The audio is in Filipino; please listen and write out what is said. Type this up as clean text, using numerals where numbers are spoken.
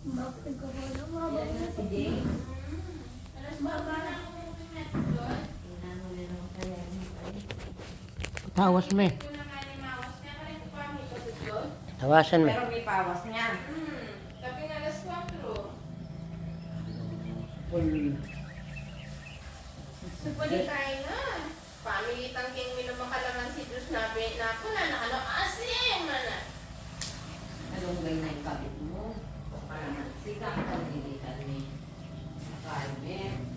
Bakit ka ba na mga Yan na si Jane. Alas baba na ako pumimet doon. Inano na lang kaya niya kayo. Tawas me. Ito na nga ni Mawas niya. Kaya ito pa may kapit doon. Tawasan me. Pero may pawas niya. Tapi nga alas 4. Supali tayo na. Family tangking minumakalangan si Diyos nabi na ako na ano asim na. Alunggay na yung kabit mo. Para sika ka dilitan ni Carmen.